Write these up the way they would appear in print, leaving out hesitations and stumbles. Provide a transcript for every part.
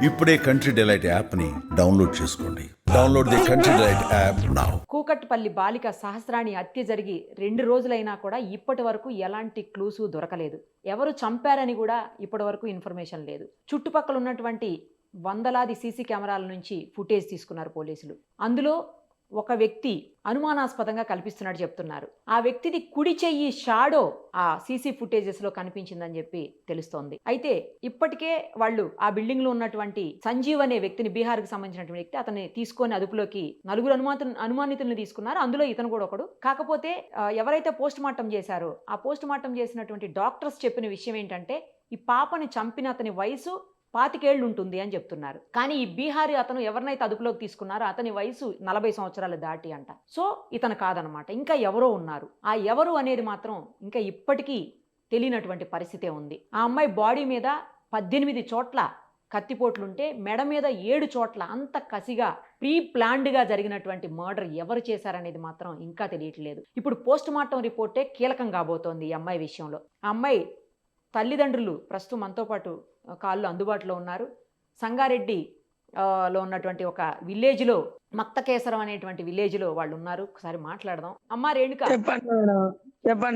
ఇప్పుడే country delight యాప్ని download చేసుకోండి. Download the country delight app now. Kukatpally బాలిక సహస్రాణి హత్య జరిగి 2 రోజులైనా కూడా ఇప్పటి వరకు ఎలాంటి క్లూసు దొరకలేదు. ఎవరు చంపారని కూడా ఇప్పటి వరకు ఇన్ఫర్మేషన్ లేదు. చుట్టుపక్కల ఉన్నటువంటి వందలాది సీసీ కెమెరాల నుంచి ఫుటేజ్ తీసుకున్నారు పోలీసులు. అందులో ఒక వ్యక్తి అనుమానాస్పదంగా కల్పిస్తున్నట్టు చెప్తున్నారు. ఆ వ్యక్తిది కుడి చెయ్యి షాడో ఆ సీసీ ఫుటేజెస్ లో కనిపించిందని చెప్పి తెలుస్తోంది. అయితే ఇప్పటికే వాళ్ళు ఆ బిల్డింగ్ లో ఉన్నటువంటి సంజీవ్ అనే వ్యక్తిని, బీహార్ కి సంబంధించినటువంటి వ్యక్తి, అతన్ని తీసుకొని అదుపులోకి నలుగురు అనుమానితులను తీసుకున్నారు. అందులో ఇతను కూడా ఒకడు. కాకపోతే ఎవరైతే పోస్ట్ మార్టం చేశారో ఆ పోస్ట్ మార్టం చేసినటువంటి డాక్టర్స్ చెప్పిన విషయం ఏంటంటే ఈ పాపని చంపిన అతని వయసు 25 ఏళ్ళు ఉంటుంది అని చెప్తున్నారు. కానీ ఈ బీహారీ అతను ఎవరినైతే అదుపులోకి తీసుకున్నారో అతని వయసు 40 సంవత్సరాలు దాటి అంట. సో ఇతను కాదనమాట, ఇంకా ఎవరో ఉన్నారు. ఆ ఎవరు అనేది మాత్రం ఇంకా ఇప్పటికీ తెలియనటువంటి పరిస్థితే ఉంది. ఆ అమ్మాయి బాడీ మీద 18 చోట్ల కత్తిపోట్లుంటే మెడ మీద 7 చోట్ల అంత కసిగా ప్రీ ప్లాన్డ్గా జరిగినటువంటి మర్డర్ ఎవరు చేశారనేది మాత్రం ఇంకా తెలియట్లేదు. ఇప్పుడు పోస్ట్ మార్టం రిపోర్టే కీలకం కాబోతోంది ఈ అమ్మాయి విషయంలో. ఆ అమ్మాయి తల్లిదండ్రులు ప్రస్తుతం మనతో పాటు కాళ్ళు అందుబాటులో ఉన్నారు. సంగారెడ్డి లో ఉన్నటువంటి ఒక విలేజ్లో, మక్తకేసరం అనేటువంటి విలేజ్లో వాళ్ళు ఉన్నారు. ఒకసారి మాట్లాడదాం. అమ్మా రేణుక, చెప్పండి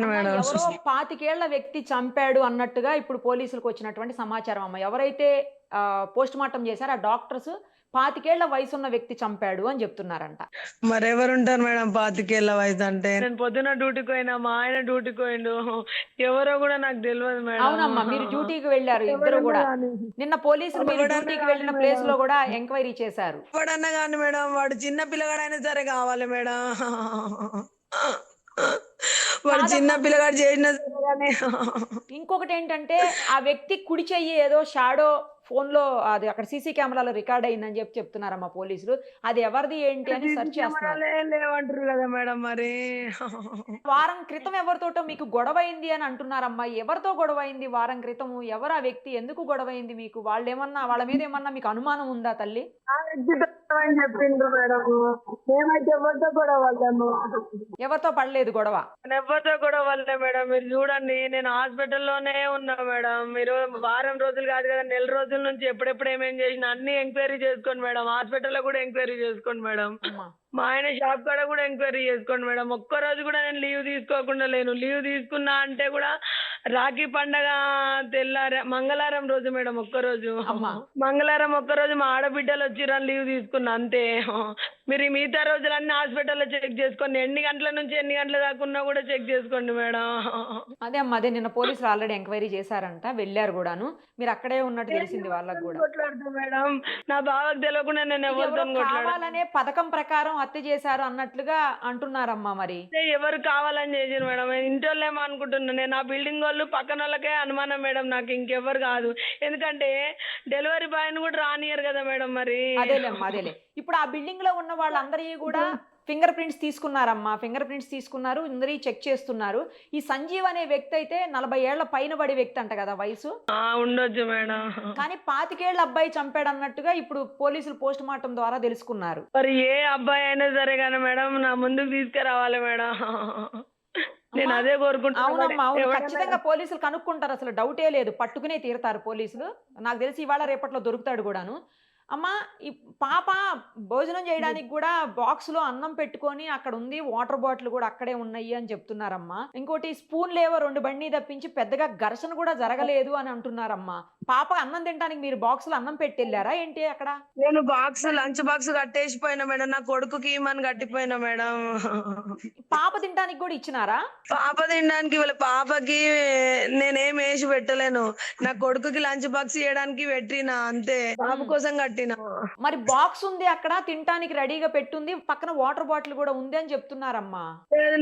మేడం. ఎవరో 25 ఏళ్ల వ్యక్తి చంపాడు అన్నట్టుగా ఇప్పుడు పోలీసులకు వచ్చినటువంటి సమాచారం అమ్మ. ఎవరైతే పోస్ట్ మార్టం చేశారో ఆ డాక్టర్స్ 25 ఏళ్ల వయసున్న వ్యక్తి చంపాడు అని చెప్తున్నారంట. మరెవరుంటారు మేడం 25 ఏళ్ల వయసు అంటే? నేను పొద్దున డ్యూటీకి పోయినా, మా ఆయన డ్యూటీకి పోయిండు, ఎవరో కూడా నాకు తెలియదు మేడం. అవునమ్మా, మీరు డ్యూటీకి వెళ్ళారు ఇద్దరు కూడా. నిన్న పోలీసులు మీరు డ్యూటీకి వెళ్ళిన ప్లేస్ లో కూడా ఎంక్వైరీ చేశారు. ఎప్పుడన్నా కానీ మేడం, వాడు చిన్న పిల్లగాడైనా సరే కావాలి మేడం. వాడు చిన్న పిల్లగాడు చేసిన సరే కానీ. ఇంకొకటి ఏంటంటే ఆ వ్యక్తి కుడి చెయ్యి ఏదో షాడో ఫోన్లో, అది అక్కడ సీసీ కెమెరాలో రికార్డ్ అయిందని చెప్తున్నారమ్మా పోలీసులు. అది ఎవరిది ఏంటి అని సెర్చ్ చేస్తున్నారు. లేవంటారు కదా మేడం. మరి వారం క్రితం ఎవరితోటో మీకు గొడవైంది అని అంటున్నారమ్మా. ఎవరితో గొడవైంది వారం క్రితం? ఎవరు ఆ వ్యక్తి? ఎందుకు గొడవైంది మీకు? వాళ్ళ మీద ఏమన్నా మీకు అనుమానం ఉందా తల్లి? చెప్పిండ్రు మేడం. మేమైతే ఎవరితో గొడవ వాళ్ళము. ఎవరితో పడలేదు గొడవ? ఎవరితో గొడవ వాళ్ళే మేడం. మీరు చూడండి, నేను హాస్పిటల్లోనే ఉన్నా మేడం. మీరు వారం రోజులు కాదు కదా, నెల రోజుల నుంచి ఎప్పుడెప్పుడు ఏమేం చేసిన అన్ని ఎంక్వైరీ చేసుకోండి మేడం. హాస్పిటల్లో కూడా ఎంక్వైరీ చేసుకోండి మేడం. మా ఆయన షాప్ కాడ కూడా ఎంక్వైరీ చేసుకోండి మేడం. ఒక్కరోజు కూడా నేను లీవ్ తీసుకోకుండా లేను. లీవ్ తీసుకున్నా అంటే కూడా రాఖీ పండగ మంగళవారం రోజు మేడం. ఒక్కరోజు మంగళవారం ఒక్కరోజు మా ఆడబిడ్డలు వచ్చిరని లీవ్ తీసుకున్నా అంతే. మీరు మిగతా రోజులన్నీ హాస్పిటల్లో చెక్ చేసుకోండి. ఎన్ని గంటల నుంచి ఎన్ని గంటల దాకా ఉన్నా కూడా చెక్ చేసుకోండి మేడం. అదే అమ్మా, అదే నిన్న పోలీసులు ఆల్రెడీ ఎంక్వైరీ చేశారంట, వెళ్ళారు కూడాను. మీరు అక్కడే ఉన్నట్టు తెలిసింది వాళ్ళకు కూడా. మేడం నా బావకు తెలియకుండా నేను ఎవరితో కావాలనే పథకం ప్రకారం హత్య చేశారు అన్నట్లుగా అంటున్నారమ్మా. మరి ఎవరు కావాలని చేసారు మేడం? ఇంటోళ్ళు ఏమో అనుకుంటున్నా నేను. ఆ బిల్డింగ్ వాళ్ళు పక్కన వాళ్ళకే అనుమానం మేడం, నాకు ఇంకెవరు కాదు. ఎందుకంటే డెలివరీ బాయ్ ని కూడా రానియరు కదా మేడం. మరి అదేలేమ్మా, అదేలే. ఇప్పుడు ఆ బిల్డింగ్ లో ఉన్న వాళ్ళందరికీ కూడా ఫింగర్ ప్రింట్స్ తీసుకున్నారమ్మా. ఫింగర్ ప్రింట్స్ తీసుకున్నారు, అందరి చెక్ చేస్తున్నారు. ఈ సంజీవ్ అనే వ్యక్తి అయితే 40 ఏళ్ల పైన పడి వ్యక్తి అంట కదా వయసు. ఉండొచ్చు మేడం. కానీ 25 ఏళ్ల అబ్బాయి చంపాడు అన్నట్టుగా ఇప్పుడు పోలీసులు పోస్ట్ మార్టం ద్వారా తెలుసుకున్నారు. మరి ఏ అబ్బాయి అయినా సరే కానీ మేడం నా ముందుకు తీసుకురావాలి మేడం. నేను అదే కోరుకుంటున్నాను. అవునమ్మా, అవును, ఖచ్చితంగా పోలీసులు కనుక్కుంటారు, అసలు డౌటే లేదు. పట్టుకునే తీరుతారు పోలీసులు. నాకు తెలిసి ఇవాళ రేపట్లో దొరుకుతాడు కూడాను. అమ్మా, ఈ పాప భోజనం చేయడానికి కూడా బాక్స్లో అన్నం పెట్టుకొని అక్కడ ఉంది, వాటర్ బాటిల్ కూడా అక్కడే ఉన్నాయి అని చెప్తున్నారమ్మా. ఇంకోటి స్పూన్ లేవో 2 బండి తప్పించి పెద్దగా ఘర్షణ కూడా జరగలేదు అని అంటున్నారమ్మా. పాప అన్నం తినడానికి మీరు బాక్స్లో అన్నం పెట్టి వెళ్ళారా ఏంటి అక్కడ? నేను లంచ్ బాక్స్ కట్టేసిపోయినా మేడం. నా కొడుకుకి ఇమ్మని కట్టిపోయినా మేడం. పాప తినడానికి కూడా ఇచ్చినారా? పాప తినడానికి వాళ్ళ పాపకి నేనేం వేసి పెట్టలేను. నా కొడుకుకి లంచ్ బాక్స్ ఇవ్వడానికి పెట్టినా అంతే. పాప కోసం కట్టినా. మరి బాక్స్ ఉంది అక్కడ, తినడానికి రెడీగా పెట్టుంది, పక్కన వాటర్ బాటిల్ కూడా ఉంది అని చెప్తున్నారమ్మా.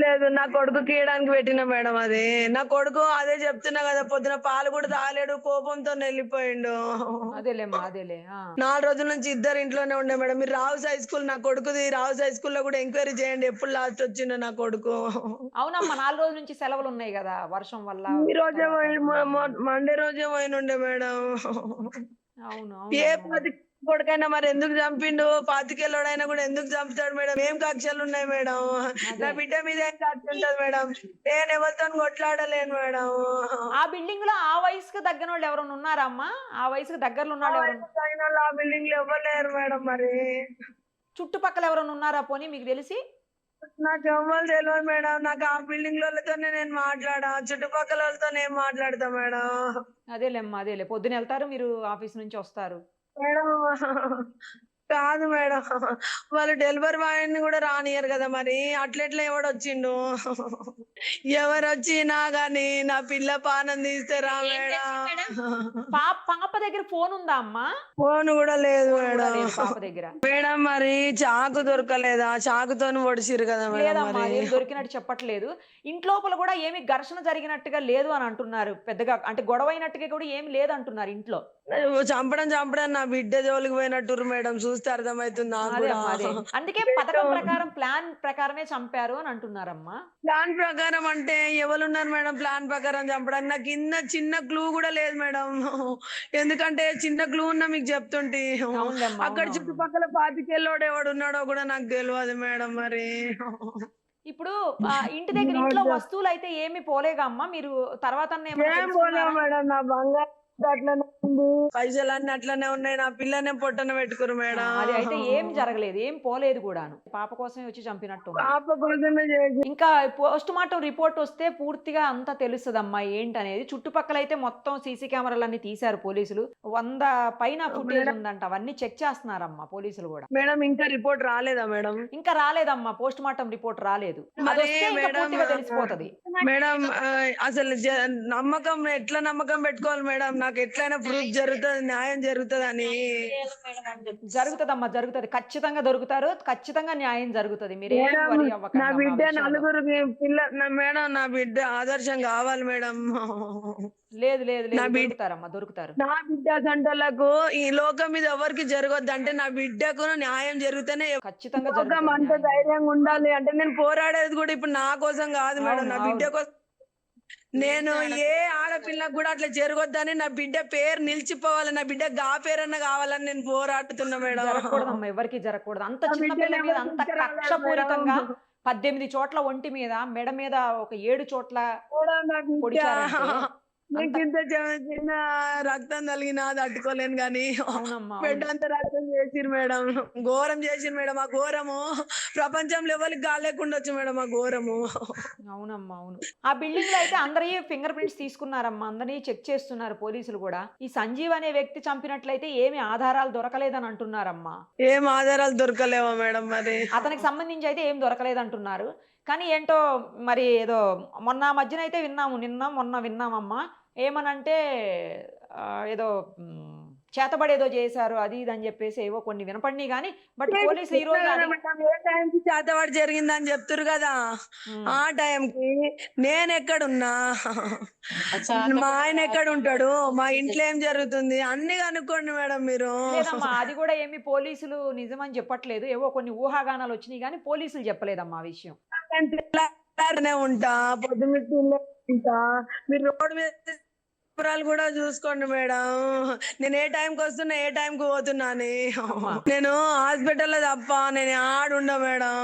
లేదు నా కొడుకుకి ఇవ్వడానికి పెట్టినా మేడం. అది నా కొడుకు అదే చెప్తున్నా కదా, పొద్దున పాలు కూడా తాగలేడు, కోపంతో వెళ్ళిపోయిండు. అదేలేమ్మా, అదేలే. 4 రోజుల నుంచి ఇద్దరు ఇంట్లోనే ఉండే మేడం. మీరు రావుస్ హై స్కూల్, నా కొడుకుది రావుస్ హై స్కూల్లో కూడా ఎంక్వైరీ చేయండి ఎప్పుడు లాస్ట్ వచ్చిండో నా కొడుకు. అవునమ్మా, 4 రోజుల నుంచి సెలవులు ఉన్నాయి కదా వర్షం వల్ల. ఈ రోజే మండే రోజే పోయినుండే మేడం. అవును ఏ అవునమ్మా. పాతి కొడుకైనా మరి ఎందుకు చంపిండు? పాతికేళ్ళోడైనా కూడా ఎందుకు చంపుతాడు మేడం? ఏం కక్షలు ఉన్నాయి మేడం? నా అదే బిడ్డ మీద ఏం కక్ష ఉంటది మేడం? నేను ఎవరితో కొట్లాడలేను మేడం. ఆ బిల్డింగ్ లో ఆ వయసుకు తగ్గిన వాళ్ళు ఎవరైనా ఉన్నారా అమ్మా? ఆ వయసుకు దగ్గరలో ఉన్న ఆ వాళ్ళు ఎవరైనా వయసు అయిన వాళ్ళు ఆ బిల్డింగ్ లో ఎవరు లేరు మేడం మరి. చుట్టుపక్కల ఎవరైనా ఉన్నారా పోనీ మీకు తెలిసి? నాకు ఎవ్వరు తెలియదు మేడం. నాకు ఆ బిల్డింగ్ వాళ్ళతోనే నేను మాట్లాడా. చుట్టుపక్కల వాళ్ళతో ఏం మాట్లాడతా మేడం. అదేలేమ్మా అదేలే. పొద్దున వెళ్తారు మీరు ఆఫీస్ నుంచి వస్తారు. మేడం కాదు మేడం. వాళ్ళు డెలివరీ బాయ్‌ని గూడా రానియ్యరు గదా! మరి. అట్లెట్లా ఎవడొచ్చిండు? ఎవరొచ్చినా గాని నా పిల్ల పానం తీస్తారా మేడం? పాప దగ్గర ఫోన్ ఉందా అమ్మా? ఫోన్ గూడా లేదు ఫోన్ కూడా మేడం. లేదు పాప దగ్గర. మేడం మరి చాకు దొరకలేదా? చాకుతోని పొడిచిర్రు కదా మేడం లేదమ్మా మరి. అదేం దొరికినట్టు చెప్పట్లేదు. ఇంట్లోపల కూడా ఏమి ఘర్షణ జరిగినట్టుగా లేదు అని అంటున్నారు. పెద్దగా అంటే గొడవైనట్టుగా కూడా ఏమి లేదంటున్నారు ఇంట్లో. చంపడం నా బిడ్డ జోలికి పోయినట్టుర్రు మేడం. చూస్తే అర్థమైతుంది నాకు అదే గూడా. అమ్మా అదే. అందుకే పథకం ప్రకారం ప్లాన్ ప్రకారమే చంపారు అని అంటున్నారమ్మా. ప్లాన్ ప్రకారం అంటే ఎవరున్నారు మేడం ప్లాన్ ప్రకారం చంపడానికి? నాకు చిన్న క్లూ కూడా లేదు మేడం. ఎందుకంటే చిన్న క్లూ ఉన్నా మీకు చెప్తుంటే. అవునులేమ్మా అక్కడ అవునవును. చుట్టుపక్కల పాతికేళ్ళోడు ఎవడున్నాడో కూడా నాకు తెలియదు మేడం మరి. ఇప్పుడు ఇంటి దగ్గర ఇంట్లో వస్తువులైతే ఏమి పోలేగా అమ్మా? మీరు తర్వాతన్నా ఏమన్నా ఏం పోలేవు తెలుసుకున్నారా? మేడం. నా బంగారం అట్లనే ఉంది. పైసలన్నీ అట్లనే ఉన్నాయి. నా పిల్లనే పొట్టన పెట్టుకురు మేడం. అది అయితే ఏం జరగలేదు. ఏం పోలేదు గూడాను. పాప కోసమే వచ్చి చంపినట్టుంది. పాప కోసమే చేసి ఇంకా పోస్ట్‌మార్టం రిపోర్ట్ వస్తే పూర్తిగా అంతా తెలుస్తదమ్మా ఏంటనేది. చుట్టుపక్కలైతే మొత్తం సీసీ కెమెరాలన్నీ తీశారు పోలీసులు. 100 పైన ఫుటేజ్ మేడం ఉందంట. అవన్నీ చెక్ చేస్తున్నారమ్మా పోలీసులు గూడా. మేడం ఇంకా రిపోర్ట్ రాలేదా మేడం? ఇంకా రాలేదమ్మా. పోస్ట్‌మార్టం రిపోర్ట్ రాలేదు. మరి అదొస్తే ఇంకా మేడం పూర్తిగా తెలిసిపోతది. మేడం అసలు నమ్మకం ఎట్లా నమ్మకం పెట్టుకోవాలి మేడం? నాకు ఎట్లైనా ప్రూఫ్ జరుగుతది, న్యాయం జరుగుతదని. జరుగుతదమ్మా జరుగుతది. ఖచ్చితంగా దొరుకుతారు. ఖచ్చితంగా న్యాయం జరుగుతది. మీరేం మేడం వరీ నా అవ్వకండమ్మా ఆ బిడ్డ విషయంలో. నలుగురికి మేడం నా బిడ్డ ఆదర్శం కావాలి మేడం. లేదు లేదు నా లేదు. బిడ్డ దొరుకుతారమ్మా దొరుకుతారు. నా బిడ్డ సంటోళ్ళకు ఈ లోకం మీద ఎవరికి జరగొద్దు అంటే నా బిడ్డకు న్యాయం జరిగితేనే ఖచ్చితంగా లోకం జరుగుతది. అంత న్యాయం జరుగుతది. ధైర్యంగా ఉండాలి అంటే నేను పోరాడేది కూడా ఇప్పుడు నా కోసం కాదు మేడం. అవును. నా బిడ్డ అవును. కోసం. నేను ఏ ఆడపిల్లకు కూడా అట్లా జరగొద్దని నా బిడ్డ పేరు నిలిచిపోవాలి. నా బిడ్డ గా పేరన్నా కావాలని నేను పోరాడుతున్నా మేడం. జరగకూడదమ్మా. ఎవరికీ జరగకూడదు. అంత నా చిన్న పిల్ల బిడ్డని మీద ఎవరు అంత తీసుకురాలేరు కక్షపూరితంగా మేడం. 18 చోట్ల ఒంటి మీద, మెడ మీద ఒక 7 చోట్ల కూడా నా బిడ్డ పొడిచారంటే అంత నీకు ఇంత చిన్న రక్తం తగిలినా తట్టుకోలేను గాని అవునమ్మా. అవును. బిడ్డంత రక్తం చేసిర్రు మేడం. ఘోరం చేసిర్రు మేడం. ఆ ఘోరము ప్రపంచంలో ఎవరికి గాలేకుండొచ్చు మేడం ఆ ఘోరము. అవునమ్మా. అవును. ఆ బిల్డింగ్‌లో అయితే అందరియి ఫింగర్ ప్రింట్స్ తీసుకున్నారమ్మా. అందరియి చెక్ చేస్తున్నారు పోలీసులు గూడా. ఈ సంజీవ్ అనే వ్యక్తి చంపినట్లయితే ఏమి ఆధారాలు దొరకలేదని అంటున్నారమ్మా. ఏం ఆధారాలు దొరకలేవా మేడం మరి? అతనికి సంబంధించి అయితే ఏం దొరకలేదంటున్నారు. కానీ ఏంటో మరి ఏదో మొన్న మధ్యనైతే విన్నాము. నిన్న, మొన్న విన్నామమ్మా. ఏమనంటే ఏదో చేతబడేదో చేశారు. అది ఇది అని జెప్పేసి ఏవో కొన్ని వినపడినియి గానీ, బట్ పోలీసులు ఈరోజు అది ఏ టైంకి చేతబడి జరిగిందని చెప్తురు కదా! హ్మ్. ఆ టైంకి నేనెక్కడున్నా? మా ఆయన ఎక్కడుంటాడు? మా ఇంట్లో ఏం జరుగుతుంది? అన్నీ కనుక్కోండి మేడం మీరు. లేదమ్మా. అది గూడా ఏమి పోలీసులు నిజమని జెప్పట్లేదు. ఏవో కొన్ని ఊహాగానాలొచ్చినియి గానీ, పోలీసులు జెప్పలేదమ్మా ఆ విషయం. నేను తెల్లారినే ఉంటా. పొద్దుమిట్ట ఇల్లే ఉంటా. మీరు రోడ్డు మీద వివరాలు కూడా చూసుకోండి మేడం. నేను ఏ టైంకి వస్తున్నా, ఏ టైంకి పోతున్నా అని. అమ్మా! నేను హాస్పిటల్‌లో తప్ప నేను ఆడుండా మేడం.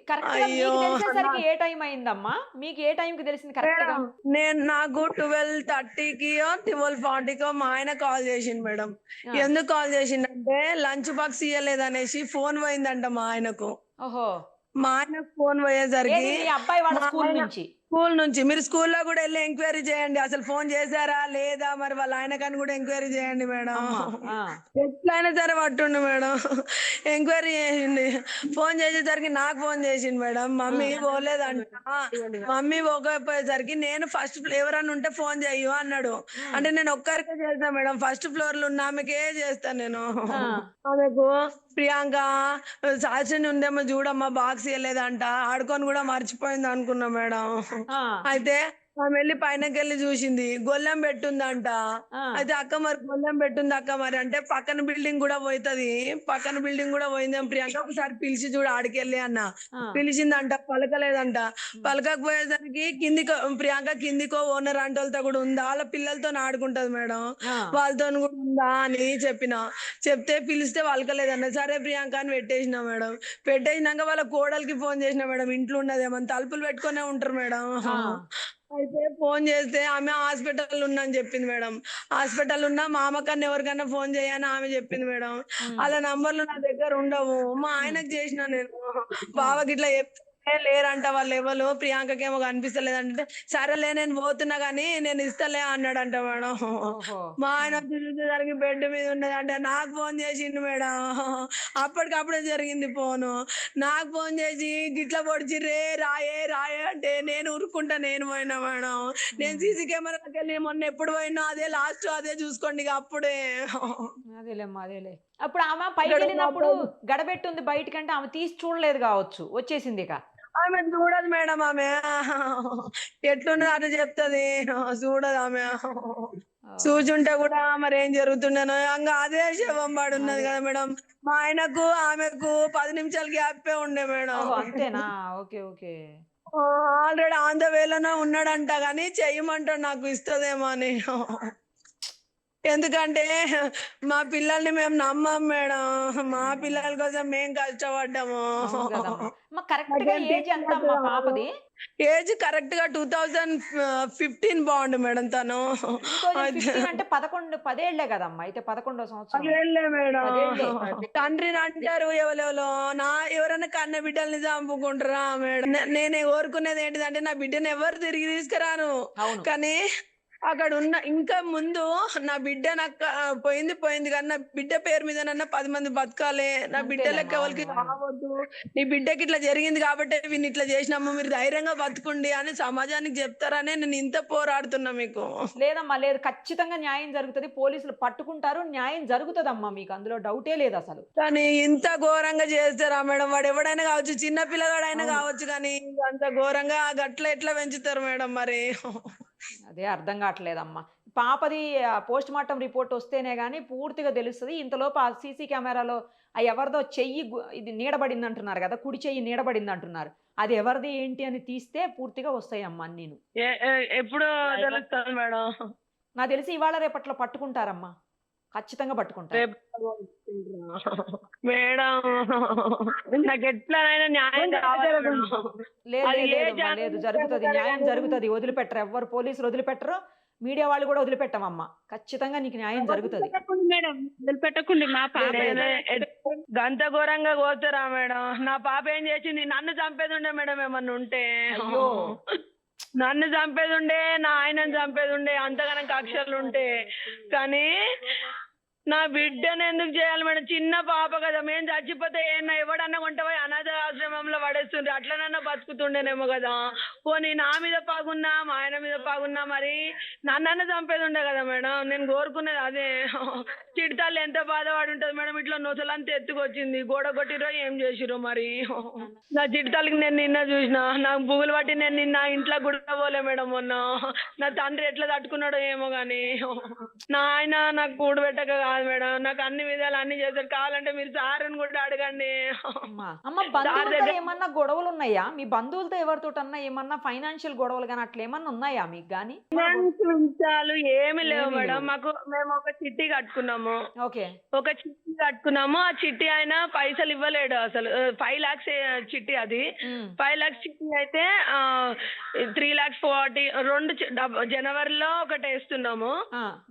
కరెక్ట్‌గా అయ్యో! మీకు తెలిసేసరికి ఏ టైం అయిందమ్మా? మీకు ఏ టైంకి తెలిసింది కరెక్ట్‌గా? మేడం నాకు 12:30కియో, 12:40కో మా ఆయన కాల్ చేసిండు మేడం. ఆ! ఎందుకు కాల్ చేసిండంటే లంచ్ బాక్స్ ఇయ్యలేదనేసి ఫోన్ పోయిందంట మా ఆయనకు. ఓహో! మా ఆయనకు ఫోన్ పోయేసరికి ఏది మీ అబ్బాయి వాళ్ళ మా స్కూలు ఆయన నుంచి? స్కూల్ నుంచి మీరు స్కూల్‌లో గూడా ఎళ్లి ఎంక్వైరీ చేయండి. అసలు ఫోన్ చేసారా? లేదా? మరి వాళ్ళ ఆయనకని గూడా ఎంక్వైరీ చేయండి మేడం. అమ్మా! ఆ! ఎట్లైనా సరే పట్టుండు మేడం. ఎంక్వైరీ చేసిండు. ఫోన్ చేసేసరికి నాకు ఫోన్ చేసిండు మేడం. ఆ! మమ్మీ పోలేదంట. మమ్మీ పోకపోయేసరికి నేను ఫస్ట్ ఎవరన్నా ఉంటే ఫోన్ చెయ్యు అన్నాడు. హ్మ్. అంటే నేను ఒక్కరికే చేస్తా మేడం. ఫస్ట్ ఫ్లోర్‌లో ఉన్న ఆమెకే చేస్తా నేను. ఆ! ఆమెకు ప్రియాంక సాక్షిని ఉందేమో చూడమ్మా బాక్స్ ఇయ్యలేదంట. ఆడుకొని గూడా మర్చిపోయింది అనుకున్నా మేడం. ఆ! అయితే ఆమె వెళ్ళి పైనకి వెళ్ళి చూసింది, గొల్లెం పెట్టుందంట. ఆ, అయితే అక్క మరి గొల్లెం పెట్టుంది అక్క మరి అంటే, పక్కన బిల్డింగ్ కూడా పోతుంది, పక్కన బిల్డింగ్ కూడా పోయిందేం ప్రియాంక, ఒకసారి పిలిచి చూడు ఆడికెళ్ళి అన్న. ఆ, పిలిచిందంట, పలకలేదంట. పలకకపోయేసరికి కిందికో ప్రియాంక కిందికో ఓనర్ అంటే వాళ్ళతో కూడా ఉందా, వాళ్ళ పిల్లలతో ఆడుకుంటది మేడం, ఆ, వాళ్ళతో కూడా ఉందా అని చెప్పిన. చెప్తే పిలిస్తే పలకలేదన్న. సరే ప్రియాంక అని పెట్టేసిన మేడం. పెట్టేసినాక వాళ్ళ కోడలికి ఫోన్ చేసిన మేడం, ఇంట్లో ఉన్నదేమని, తలుపులు పెట్టుకునే ఉంటారు మేడం. ఆ, అయితే ఫోన్ చేస్తే ఆమె హాస్పిటల్ ఉన్నా అని చెప్పింది మేడం. హాస్పిటల్ ఉన్నా మా అమ్మకన్నా ఎవరికన్నా ఫోన్ చేయని ఆమె చెప్పింది మేడం. ఉమ్, వాళ్ళ నంబర్లు నా దగ్గర ఉండవు. మా ఉమ్, ఆయనకు చేసిన నేను, ఆ, బావకి ఇట్లా చెప్తే లేరంట వాళ్ళు ఎవరు, ప్రియాంకకేమో కనిపిస్తలేదంటే, సరేలే నేను పోతున్నా గానీ నేను ఇస్తలే అన్నాడంట మేడం. ఓహో, మా ఆయన ఉమ్, వచ్చి చూసేసరికి బెడ్ మీద ఉన్నది అంటే నాకు ఫోన్ చేసిండు మేడం. అప్పటికప్పుడే జరిగింది ఫోను. నాకు ఫోన్ చేసి గిట్ల పొడిచిర్రే రాయే రాయే అంటే నేను ఉరుక్కుంటా నేను పోయినా మేడం. నేను ఉమ్. సీసీ కెమెరాకి వెళ్ళి మొన్న ఎప్పుడు పోయినా అదే లాస్ట్ అదే చూసుకోండి ఇక అప్పుడే. అదేలేమ్మా అదేలే. అప్పుడు ఆమె పైకి ఇక్కడ వెళ్ళినప్పుడు గడబెట్టుంది బయటకంటే ఆమె తీసి చూడలేదు కావచ్చు, వచ్చేసింది ఇక. ఆమె చూడదు మేడం, ఆమె ఎట్లున్నది అట్లా చెప్తది, చూడదు ఆమె. ఆ, చూచుంటే కూడా మరి ఏం జరుగుతుండేనో ఇంకా అదే శవం పడి ఉన్నది అదే. కదా మేడం. మా ఆయనకు ఆమెకు 10 నిమిషాలు గ్యాపే ఉండే మేడం. ఓహో, అంతేనా? Okay okay. Already on the వేలోనే ఉన్నాడంట గాని చెయ్యమంటాడు నాకు ఇస్తదేమో అని. ఎందుకంటే మా పిల్లల్ని మేము నమ్మం మేడం. మా పిల్లల కోసం మేం కష్టపడ్డాము. అవును కదమ్మా. అమ్మ కరెక్ట్ గా నాకేం ఏజ్ ఎంత పిచ్చి అమ్మా కాదు. పాపది? ఏజ్ కరెక్ట్ గా 2015 బాగుండు మేడం తను. 2015 అంటే 11 10 కదమ్మా, అయితే 11వ సంవత్సరం. అదేలే మేడం. 10 తండ్రిని అంటారు ఎవరెవరో, నా ఎవరైనా కన్న బిడ్డల్ని చంపుకుంటారా మేడం. నేను కోరుకునేది ఏంటిదంటే నా బిడ్డను ఎవరు తిరిగి తీసుకురాను, అవును. కానీ అక్కడ ఉన్న ఇంకా ముందు నా బిడ్డ నాకు పోయింది పోయింది, కానీ నా బిడ్డ పేరు మీద 10 మంది బతకాలి, నా బిడ్డ లెక్క అంతేలేమ్మా, ఎవరికి అవును అవును. రావద్దు, నీ బిడ్డకి ఇట్లా జరిగింది కాబట్టి వీళ్ళు ఇట్లా చేసినాము, మీరు ధైర్యంగా బతుకుండి అని సమాజానికి చెప్తారనే నేను ఇంత పోరాడుతున్నా మీకు. లేదమ్మా లేదు, ఖచ్చితంగా న్యాయం జరుగుతుంది, పోలీసులు పట్టుకుంటారు, న్యాయం జరుగుతుందమ్మా, మీకు అందులో డౌటే లేదు అసలు. కానీ ఇంత ఘోరంగా చేస్తారా మేడం? వాడు ఎవడైనా కావచ్చు, చిన్న పిల్లగాడైనా అవును, కావచ్చు, కానీ అంత ఘోరంగా గట్ల ఎట్లా పెంచుతారు మేడం మరి? అదే అర్థం కావట్లేదమ్మా. పాపది పోస్ట్ మార్టం రిపోర్ట్ వస్తేనే కానీ పూర్తిగా తెలుస్తుంది. ఇంతలోపు ఆ సీసీ కెమెరాలో ఆ ఎవరిదో చెయ్యి ఇది నీడబడింది అంటున్నారు కదా, కుడి చెయ్యి నీడబడింది అంటున్నారు, అది ఎవరిది ఏంటి అని తీస్తే పూర్తిగా వస్తాయమ్మా నేను. ఎప్పుడు తెలుస్తుంది మేడం? నాకు తెలిసి ఇవాళ రేపట్లో పట్టుకుంటారమ్మా, ఖచ్చితంగా పట్టుకుంటారు. రేపు మేడం నాకు ఎట్లనైనా న్యాయం కావాలి మేడం. లేదు అది లేదు ఏ లేదమ్మా, ఛానల్ లేదు నుంచి జరుగుతుంది, అయినా న్యాయం కానీ జరుగుతుంది, వదిలిపెట్టరు, ఎవ్వరు పోలీసులు వదిలిపెట్టరు, మీడియా వాళ్ళు కూడా వదిలిపెట్టమమ్మా, ఖచ్చితంగా నీకు న్యాయం జరుగుతుంది. మేడం వదిలిపెట్టకండి మా పాప లేదు. గంత ఘోరంగా కోతారా మేడం? నా పాప ఏం చేసింది? నన్ను చంపేది ఉండే మేడం ఏమన్నా ఉంటే. అయ్యో. నన్ను చంపేది ఉండే, నా ఆయనను చంపేది ఉండే, అంతగానం కక్షలు ఉంటే. కానీ నా బిడ్డను ఎందుకు చేయాలి మేడం? చిన్న పాప కదా, మేము చచ్చిపోతే ఏమన్నా ఎవడన్నా కొంటపోయి అనాథ ఆశ్రమంలో పడేస్తుండే, అట్లనన్నా బతుకుతుండేనేమో కదా. పోనీ నా మీద పాగున్నా, మా ఆయన మీద పాగున్నా, మరి నన్నన్నా చంపేది ఉండే కదా మేడం. నేను కోరుకునేది అదే. చిడతల్లి ఎంత బాధపడి ఉంటుంది మేడం, ఇట్లా నొసలంతా ఎత్తుకొచ్చింది, గోడ కొట్టిరో ఏం చేసిరో మరి. నా చిడతల్లికి నేను నిన్న చూసిన, నాకు బుగులు పట్టి నేను నిన్న ఇంట్లో కూడా పోలే మేడం మొన్న. నా తండ్రి ఎట్లా తట్టుకున్నాడో ఏమో కానీ, నా ఆయన నాకు కూడబెట్టక కాదు మేడం, నాకు అన్ని విధాలు అన్ని చేశారు. కావాలంటే మీరు సార్ని కూడా అడగండి. అమ్మ బంధువులతో ఏమన్నా గొడవలు ఉన్నాయా? మీ బంధువులతో ఎవరితోటన్నా ఏమన్నా ఫైనాన్షియల్ గొడవలు కానీ అట్లా ఏమన్నా ఉన్నాయా మీకు కానీ? విషయాలు ఏమి లేవు ఏమీ మేడం. లేవు. మేము ఒక చిట్టి కట్టుకున్నాము, ఓకే. ఒక చిట్టి కట్టుకున్నాము. ఆ చిట్టి ఆయన పైసలు ఇవ్వలేడు అసలు. 5 lakhs చిట్టి అది. 5 lakhs చిట్టి అయితే 3,40,000 జనవరిలో ఒకటి వేస్తున్నాము,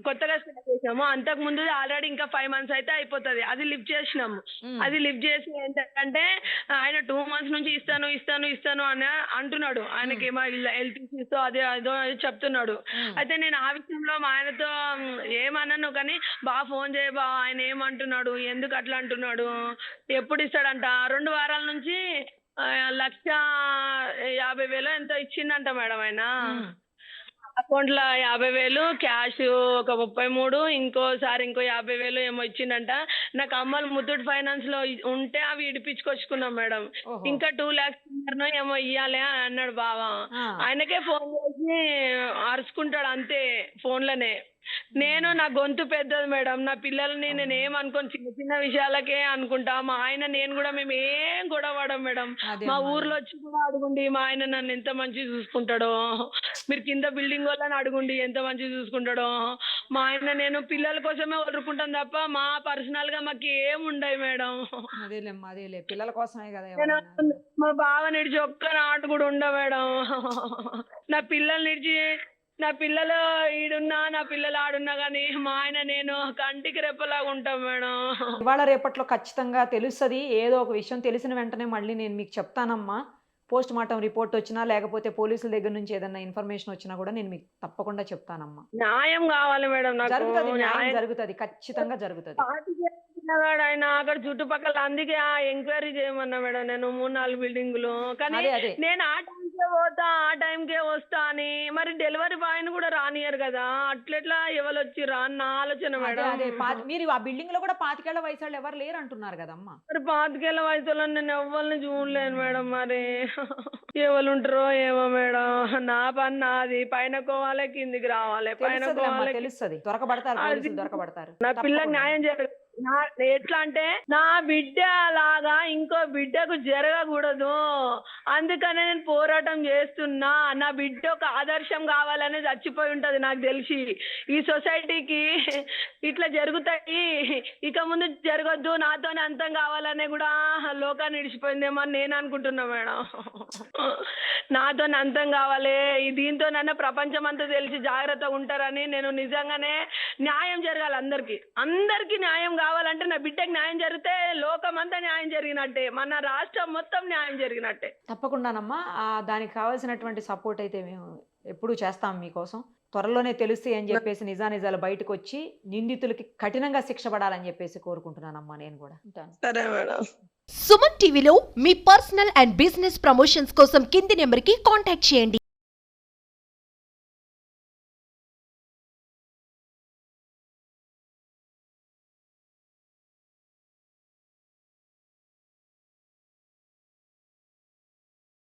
కొత్తగా స్టార్ట్ చేసాము. అంతకు ముందు ఆల్రెడీ ఇంకా 5 months అయితే అయిపోతుంది, అది లిఫ్ట్ చేసినాము. అది లిఫ్ట్ చేసి ఏంటంటే ఆయన 2 months నుంచి ఇస్తాను ఇస్తాను ఇస్తాను అని అంటున్నాడు. ఆయనకి ఏమో హెల్త్ ఇష్యూస్ అదే అదో చెప్తున్నాడు. అయితే నేను ఆ విషయంలో మా ఆయనతో ఏమన్నాను కానీ, బాగా ఫోన్ చేయ బా, ఆయన ఏమంటున్నాడు, ఎందుకు అట్లా అంటున్నాడు, ఎప్పుడు ఇస్తాడంట. 2 వారాల నుంచి 1,50,000 ఎంతో ఇచ్చిందంట మేడం ఆయన. అకౌంట్లో 50,000 క్యాష్ ఒక 33, ఇంకోసారి ఇంకో 50,000 ఏమో ఇచ్చిండంట. నాకు అమ్మలు ముత్తూట్ ఫైనాన్స్ లో ఉంటే అవి ఇడిపించుకొచ్చుకున్నాం మేడం. ఓహో. ఇంకా 2 lakhs ఏమో ఇయ్యాలి అని అన్నాడు బావ. ఆ. ఆయనకే ఫోన్ చేసి అరుచుకుంటాడు అంతే ఫోన్లోనే. నేను నా గొంతు పెద్దది మేడం, నా పిల్లల్ని నేను ఏమనుకోను, చిన్న చిన్న విషయాలకే అనుకుంటా. మా ఆయన నేను కూడా మేము ఏం గొడవ పడం మేడం. అదే మా అమ్మా. ఊర్లో వచ్చి కూడా అడుగుండి మా ఆయన నన్ను ఎంత మంచిగా చూసుకుంటాడో, మీరు కింద బిల్డింగ్ వాళ్ళని అడుగుండి ఎంత మంచిగా చూసుకుంటాడో. మా ఆయన నేను పిల్లల కోసమే వదులుకుంటాం తప్ప మా పర్సనల్ గా మాకు ఏం ఉండవు మేడం. అదేలేమ్మా, అదేలే పిల్లల కోసమే కదా నేను ఎవరైనా. మా బావ నిడిచి ఒక్క నాటు కూడా ఉండ మేడం. నా పిల్లలు నిడిచి, నా పిల్లలు ఈడున్నా నా పిల్లలు ఆడున్నా కానీ మా ఆయన నేను కంటికి రెప్పలాగా ఉంటాం మేడం. ఇవాళ రేపట్లో ఖచ్చితంగా తెలుస్తుంది. ఏదో ఒక విషయం తెలిసిన వెంటనే మళ్ళీ నేను మీకు చెప్తానమ్మా. పోస్ట్ మార్టం రిపోర్ట్ వచ్చినా లేకపోతే పోలీసుల దగ్గర నుంచి ఏదైనా ఇన్ఫర్మేషన్ వచ్చినా కూడా నేను మీకు తప్పకుండా చెప్తానమ్మా. న్యాయం కావాలి మేడం నాకు. జరుగుతుంది, న్యాయం న్యాయం జరుగుతుంది, ఖచ్చితంగా జరుగుతుంది. ఆయన అక్కడ చుట్టుపక్కల, అందుకే ఎంక్వైరీ చేయమన్నా మేడం నేను 3-4 బిల్డింగులు. కానీ అదే అదే నేను ఆ టైంకే పోతా ఆ టైంకే వస్తా అని, మరి డెలివరీ బాయ్ ని కూడా రానియరు కదా, అట్లెట్లా ఎవరు వచ్చిర్రా అన్న ఆలోచన అదే మేడం. అదే మీరు ఆ బిల్డింగ్ లో కూడా 25 ఏళ్ల వయసు వాళ్ళు ఎవరు లేరు అంటున్నారు కదమ్మా. మరి 25 ఏళ్ల వయసులో నేను ఎవరిని చూడలేను మేడం. మరి ఎవరు ఉంటారో ఏమో మేడం. నా పని నాది, పైన కోవాలి కిందికి రావాలి, పైన తెలుస్తుందిలేమ్మా, కోవాలి. తెలుస్తుంది, దొరకబడతారు, అది పోలీసులు దొరకబడతారు. నా పిల్లకి తప్పకుండా. న్యాయం జరగదు. ఎట్లా అంటే నా బిడ్డ లాగా ఇంకో బిడ్డకు జరగకూడదు, అందుకనే నేను పోరాటం చేస్తున్నా. నా బిడ్డ ఒక ఆదర్శం కావాలని చచ్చిపోయి ఉంటది నాకు తెలిసి. ఈ సొసైటీకి ఇట్లా జరుగుతాయి, ఇక ముందు జరగద్దు, నాతోనే అంతం కావాలనే కూడా లోకాన్ని విడిచిపోయిందేమో అని నేను అనుకుంటున్నా మేడం. నాతో అంతం కావాలి, దీంతోనైనా ప్రపంచం అంతా తెలిసి జాగ్రత్తగా ఉంటారని నేను నిజంగానే. న్యాయం జరగాలి అందరికి, అందరికి న్యాయం కావాలంటే నా బిడ్డకి న్యాయం జరిగితే లోకం అంతా న్యాయం జరిగినట్టే, మన రాష్ట్రం మొత్తం న్యాయం జరిగినట్టే. తప్పకుండానమ్మా. దానికి కావాల్సినటువంటి సపోర్ట్ అయితే మేము ఎప్పుడూ చేస్తాం మీకోసం. త్వరలోనే తెలుస్తాయి అని చెప్పేసి నిజానిజాలు బయటకు వచ్చి నిందితులకి కఠినంగా శిక్ష పడాలని చెప్పేసి కోరుకుంటున్నానమ్మా నేను కూడా. ఉంటాను. సరే మేడం. సుమన్ టీవీలో మీ పర్సనల్ అండ్ బిజినెస్ ప్రమోషన్స్ కోసం కింది నెంబర్కి కాంటాక్ట్ చేయండి.